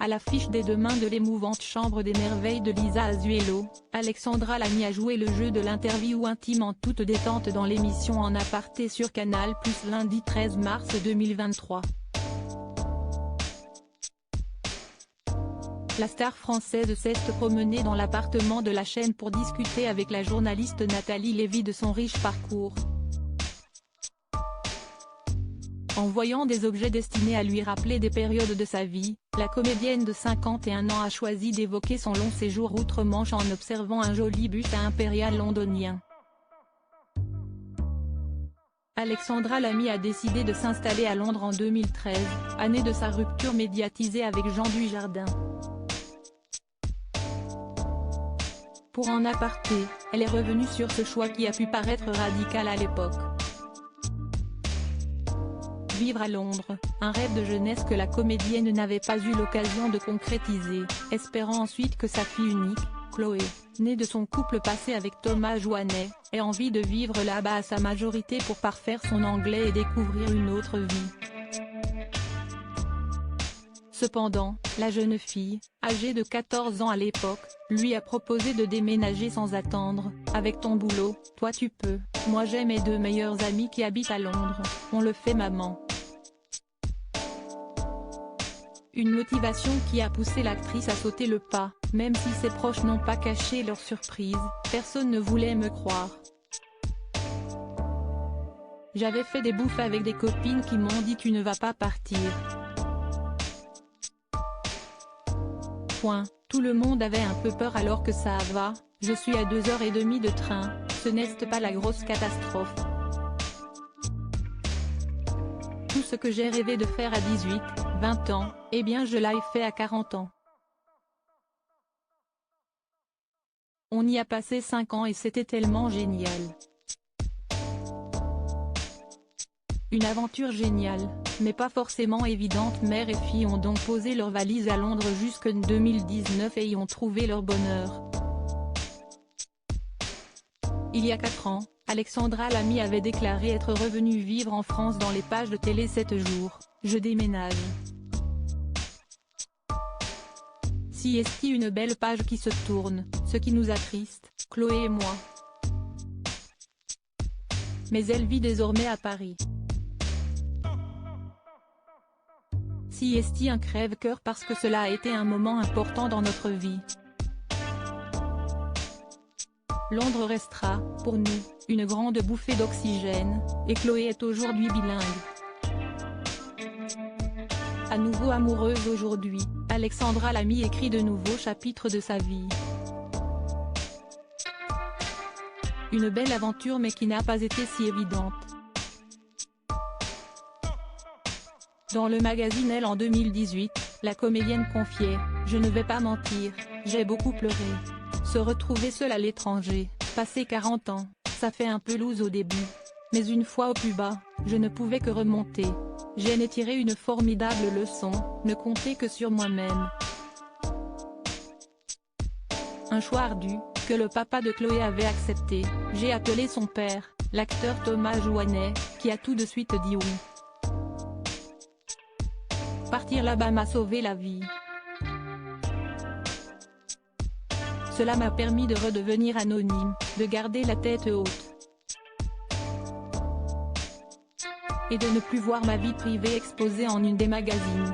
l'affiche des Demain de l'émouvante Chambre des merveilles de Lisa Azuelo, Alexandra Lamy a joué le jeu de l'interview intime en toute détente dans l'émission En aparté sur Canal+ lundi 13 mars 2023. La star française s'est promenée dans l'appartement de la chaîne pour discuter avec la journaliste Nathalie Lévy de son riche parcours. En voyant des objets destinés à lui rappeler des périodes de sa vie, la comédienne de 51 ans a choisi d'évoquer son long séjour outre-Manche en observant un joli buste impérial londonien. Alexandra Lamy a décidé de s'installer à Londres en 2013, année de sa rupture médiatisée avec Jean Dujardin. Pour En aparté, elle est revenue sur ce choix qui a pu paraître radical à l'époque. Vivre à Londres, un rêve de jeunesse que la comédienne n'avait pas eu l'occasion de concrétiser, espérant ensuite que sa fille unique, Chloé, née de son couple passé avec Thomas Joannet, ait envie de vivre là-bas à sa majorité pour parfaire son anglais et découvrir une autre vie. Cependant, la jeune fille, âgée de 14 ans à l'époque, lui a proposé de déménager sans attendre. « Avec ton boulot, toi tu peux, moi j'ai mes 2 meilleures amies qui habitent à Londres, on le fait maman ». Une motivation qui a poussé l'actrice à sauter le pas, même si ses proches n'ont pas caché leur surprise, personne ne voulait me croire. J'avais fait des bouffes avec des copines qui m'ont dit tu ne vas pas partir. Tout le monde avait un peu peur alors que ça va, je suis à 2h30 de train, ce n'est pas la grosse catastrophe. Tout ce que j'ai rêvé de faire à 18, 20 ans, eh bien je l'ai fait à 40 ans. On y a passé 5 ans et c'était tellement génial. Une aventure géniale, mais pas forcément évidente. Mère et fille ont donc posé leurs valises à Londres jusqu'en 2019 et y ont trouvé leur bonheur. Il y a 4 ans, Alexandra Lamy avait déclaré être revenue vivre en France dans les pages de télé 7 jours, « Je déménage ». Si est une belle page qui se tourne, ce qui nous attriste, Chloé et moi. Mais elle vit désormais à Paris. Si est un crève-cœur parce que cela a été un moment important dans notre vie. Londres restera, pour nous, une grande bouffée d'oxygène, et Chloé est aujourd'hui bilingue. À nouveau amoureuse aujourd'hui, Alexandra Lamy écrit de nouveaux chapitres de sa vie. Une belle aventure mais qui n'a pas été si évidente. Dans le magazine Elle en 2018, la comédienne confiait « Je ne vais pas mentir, j'ai beaucoup pleuré. Se retrouver seule à l'étranger, passer 40 ans, ça fait un peu loose au début. Mais une fois au plus bas, je ne pouvais que remonter. J'en ai tiré une formidable leçon, ne compter que sur moi-même. » Un choix ardu, que le papa de Chloé avait accepté. J'ai appelé son père, l'acteur Thomas Joannet, qui a tout de suite dit oui. Partir là-bas m'a sauvé la vie. Cela m'a permis de redevenir anonyme, de garder la tête haute. Et de ne plus voir ma vie privée exposée en une des magazines.